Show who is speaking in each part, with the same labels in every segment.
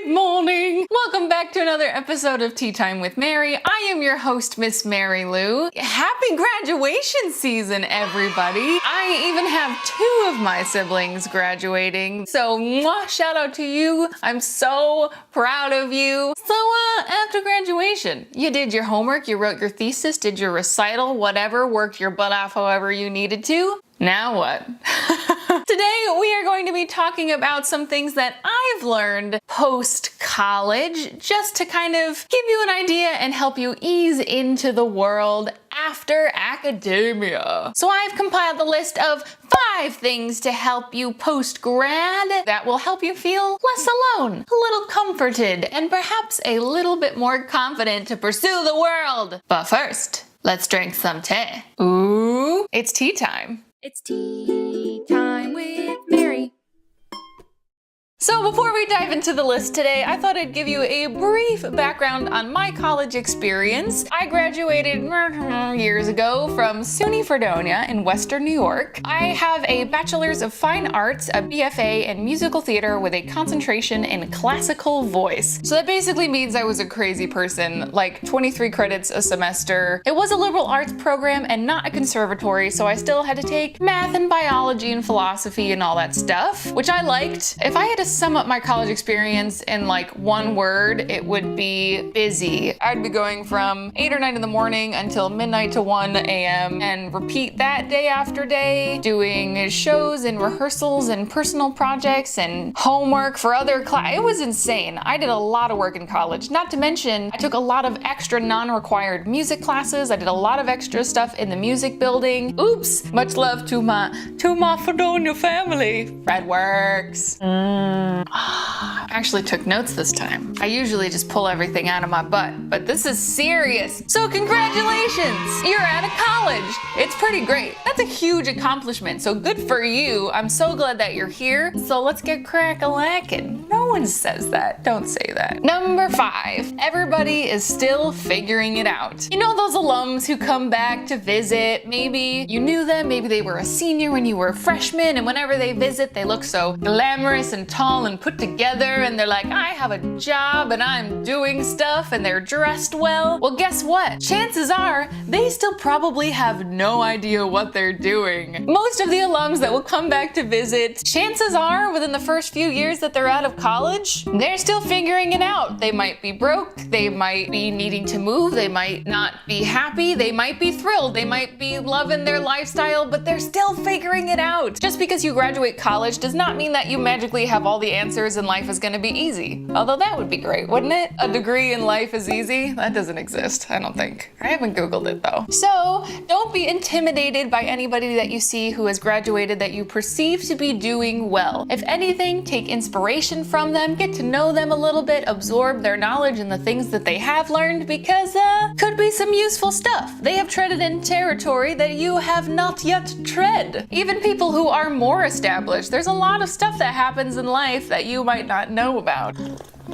Speaker 1: Good morning! Welcome back to another episode of Tea Time with Mary. I am your host, Miss Mary Lou. Happy graduation season, everybody! I even have two of my siblings graduating, so shout out to you. I'm so proud of you. So after graduation, you did your homework, you wrote your thesis, did your recital, whatever, worked your butt off however you needed to. Now what? Today we are going to be talking about some things that I've learned post-college, just to kind of give you an idea and help you ease into the world after academia. So I've compiled the list of 5 things to help you post-grad that will help you feel less alone, a little comforted, and perhaps a little bit more confident to pursue the world. But first, let's drink some tea. Ooh, it's tea time.
Speaker 2: It's tea time with Mary.
Speaker 1: So before we dive into the list today, I thought I'd give you a brief background on my college experience. I graduated years ago from SUNY Fredonia in Western New York. I have a Bachelor's of Fine Arts, a BFA in musical theater with a concentration in classical voice. So that basically means I was a crazy person, like 23 credits a semester. It was a liberal arts program and not a conservatory, so I still had to take math and biology and philosophy and all that stuff, which I liked. If I had to sum up my college experience in like one word, it would be busy. I'd be going from 8 or 9 in the morning until midnight to 1 a.m. and repeat that day after day, doing shows and rehearsals and personal projects and homework for other classes. It was insane. I did a lot of work in college. Not to mention, I took a lot of extra non-required music classes. I did a lot of extra stuff in the music building. Oops, much love to my Fredonia family. Fred works. I actually took notes this time. I usually just pull everything out of my butt, but this is serious. So congratulations, you're out of college. It's pretty great. That's a huge accomplishment, so good for you. I'm so glad that you're here. So let's get crack-a-lackin'. No one says that, don't say that. Number 5, everybody is still figuring it out. You know those alums who come back to visit? Maybe you knew them, maybe they were a senior when you were a freshman, and whenever they visit, they look so glamorous and tall and put together, and they're like, I have a job and I'm doing stuff, and they're dressed well. Well, guess what? Chances are they still probably have no idea what they're doing. Most of the alums that will come back to visit, chances are within the first few years that they're out of college, they're still figuring it out. They might be broke, they might be needing to move, they might not be happy, they might be thrilled, they might be loving their lifestyle, but they're still figuring it out. Just because you graduate college does not mean that you magically have all the answers and life is gonna be easy. Although that would be great, wouldn't it? A degree in life is easy? That doesn't exist, I don't think. I haven't Googled it though. So don't be intimidated by anybody that you see who has graduated that you perceive to be doing well. If anything, take inspiration from them, get to know them a little bit, absorb their knowledge and the things that they have learned, because could be some useful stuff. They have treaded in territory that you have not yet tread. Even people who are more established, there's a lot of stuff that happens in life that you might not know about.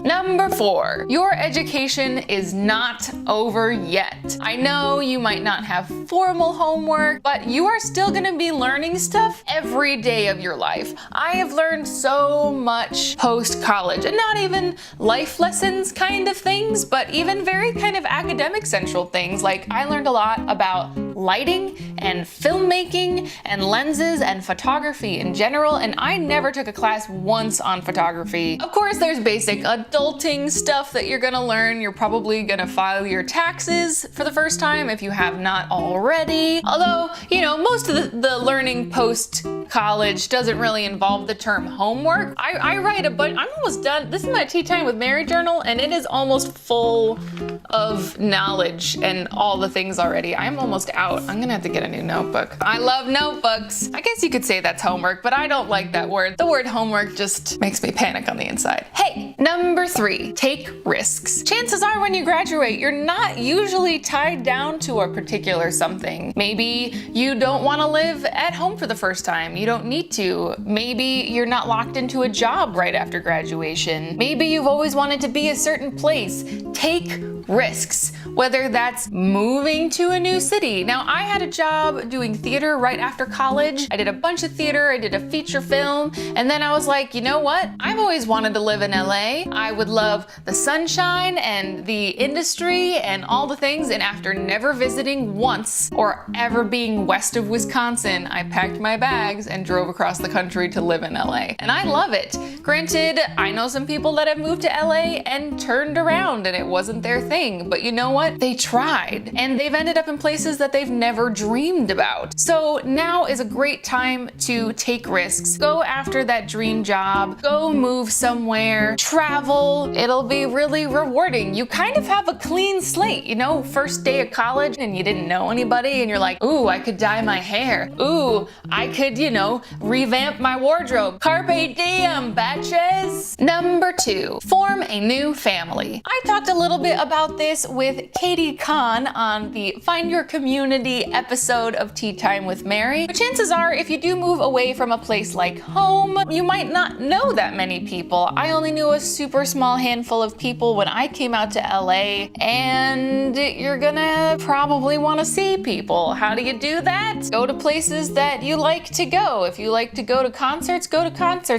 Speaker 1: Number 4, your education is not over yet. I know you might not have formal homework, but you are still gonna be learning stuff every day of your life. I have learned so much post-college, and not even life lessons kind of things, but even very kind of academic central things. Like I learned a lot about lighting and filmmaking and lenses and photography in general, and I never took a class once on photography. Of course, there's basic adulting stuff that you're gonna learn. You're probably gonna file your taxes for the first time if you have not already. Although, you know, most of the learning post-college doesn't really involve the term homework. I write a bunch, I'm almost done. This is my Tea Time with Mary journal, and it is almost full of knowledge and all the things already. I'm almost out. I'm gonna have to get a new notebook. I love notebooks. I guess you could say that's homework, but I don't like that word. The word homework just makes me panic on the inside. Hey, number 3, take risks. Chances are when you graduate, you're not usually tied down to a particular something. Maybe you don't want to live at home for the first time. time. You don't need to. Maybe you're not locked into a job right after graduation. Maybe you've always wanted to be a certain place. Take risks, whether that's moving to a new city. Now, I had a job doing theater right after college. I did a bunch of theater, I did a feature film, and then I was like, you know what? I've always wanted to live in LA. I would love the sunshine and the industry and all the things, and after never visiting once or ever being west of Wisconsin, I packed my bags and drove across the country to live in LA. And I love it. Granted, I know some people that have moved to LA and turned around and it wasn't their thing, but you know what? They tried and they've ended up in places that they've never dreamed about. So now is a great time to take risks. Go after that dream job, go move somewhere, travel. It'll be really rewarding. You kind of have a clean slate, you know, first day of college and you didn't know anybody and you're like, ooh, I could dye my hair. Ooh, I could, you know, revamp my wardrobe. Carpe diem, batches. Number 2, form a new family. I talked a little bit about this with Katie Kahn on the Find Your Community episode of Tea Time with Mary. But chances are, if you do move away from a place like home, you might not know that many people. I only knew a super small handful of people when I came out to LA, and you're gonna probably want to see people. How do you do that? Go to places that you like to go. If you like to go to concerts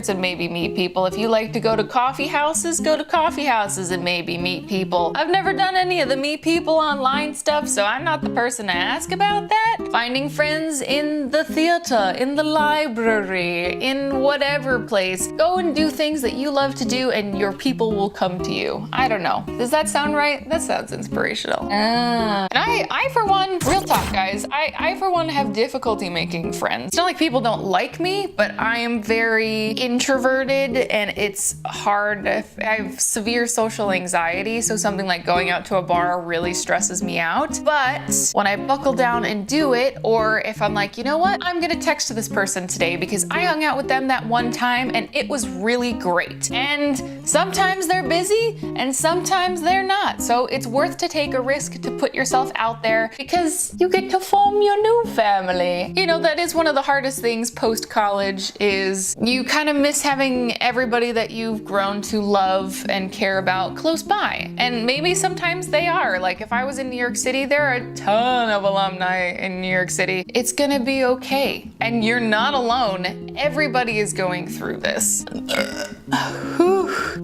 Speaker 1: and maybe meet people. If you like to go to coffee houses, go to coffee houses and maybe meet people. I've never done any of the meet people online stuff, so I'm not the person to ask about that. Finding friends in the theater, in the library, in whatever place. Go and do things that you love to do and your people will come to you. I don't know. Does that sound right? That sounds inspirational. And I for one, real talk guys, I for one have difficulty making friends. It's not like people don't like me, but I am very introverted and it's hard. I have severe social anxiety, so something like going out to a bar really stresses me out. But when I buckle down and do it, or if I'm like, you know what, I'm gonna text this person today because I hung out with them that one time and it was really great. And sometimes they're busy and sometimes they're not. So it's worth to take a risk to put yourself out there because you get to form your new family. You know, that is one of the hardest things post-college is you kind of miss having everybody that you've grown to love and care about close by. And maybe sometimes they are. Like if I was in New York City, there are a ton of alumni in New York City. It's gonna be okay. And you're not alone. Everybody is going through this.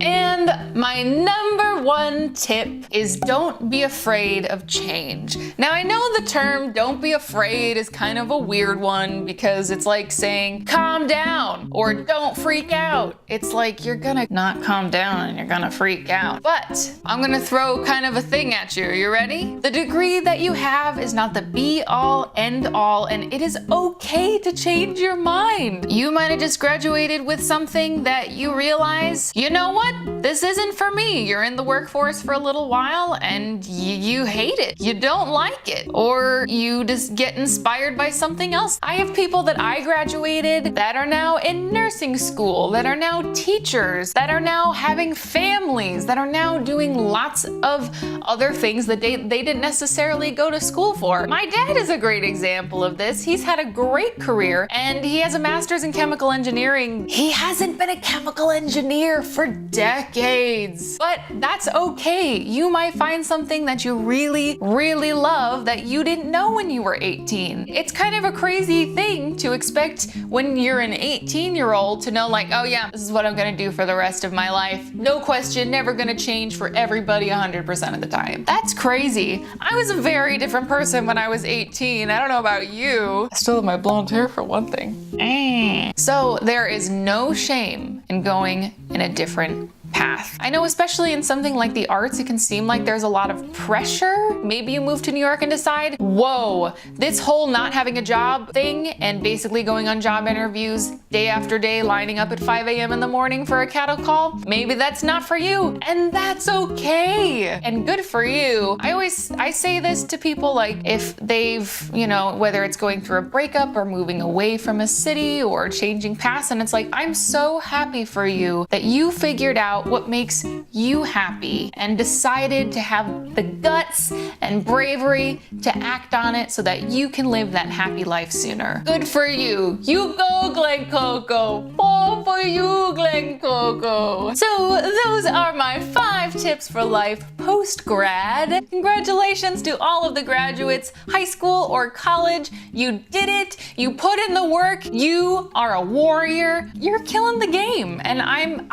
Speaker 1: And my number 1 tip is don't be afraid of change. Now I know the term don't be afraid is kind of a weird one because it's like saying calm down or don't freak out. It's like you're gonna not calm down and you're gonna freak out. But I'm gonna throw kind of a thing at you. Are you ready? The degree that you have is not the be all end all, and it is okay to change your mind. You might have just graduated with something that you realize, you know what? This isn't for me. You're in the workforce for a little while and you hate it. You don't like it. Or you just get inspired by something else. I have people that I graduated that are now in nursing school, that are now teachers, that are now having families, that are now doing lots of other things that they didn't necessarily go to school for. My dad is a great example of this. He's had a great career and he has a master's in chemical engineering. He hasn't been a chemical engineer for decades, but that's okay. You might find something that you really, really love that you didn't know when you were 18. It's kind of a crazy thing to expect when you're an 18-year-old to know like, oh yeah, this is what I'm gonna do for the rest of my life. No question, never gonna change for everybody 100% of the time. That's crazy. I was a very different person when I was 18. I don't know about you. I still have my blonde hair for one thing. So there is no shame in going in a different path. I know especially in something like the arts, it can seem like there's a lot of pressure. Maybe you move to New York and decide, whoa, this whole not having a job thing and basically going on job interviews day after day, lining up at 5 a.m. in the morning for a cattle call, maybe that's not for you, and that's okay, and good for you. I say this to people like if they've, you know, whether it's going through a breakup or moving away from a city or changing paths, and it's like, I'm so happy for you that you figured out what makes you happy and decided to have the guts and bravery to act on it so that you can live that happy life sooner. Good for you. You go, Glen Coco. Ball for you, Glen Coco. So those are my 5 tips for life post-grad. Congratulations to all of the graduates, high school or college. You did it. You put in the work. You are a warrior. You're killing the game. And I'm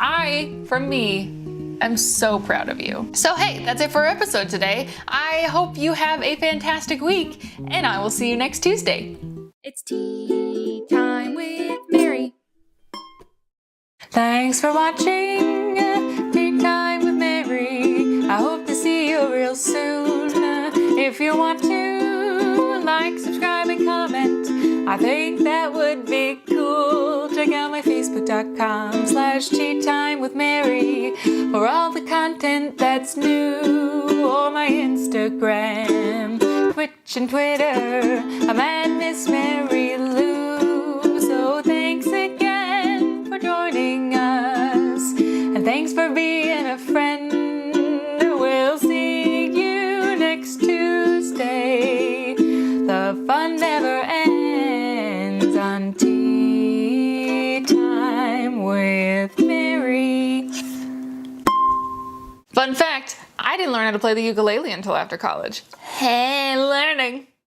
Speaker 1: so proud of you. So hey, that's it for our episode today. I hope you have a fantastic week, and I will see you next Tuesday.
Speaker 2: It's tea time with Mary.
Speaker 1: Thanks for watching Tea Time with Mary. I hope to see you real soon. If you want to like, subscribe, and comment, I think that would be cool. Check out my facebook.com/Teatime with Mary for all the content that's new, or my Instagram, Twitch, and Twitter. I'm at Miss Mary Lou. So thanks again for joining us, and thanks for being a friend. We'll see you next Tuesday. The fun never ends on Tea Time with Mary. Fun fact, I didn't learn how to play the ukulele until after college. Hey, learning.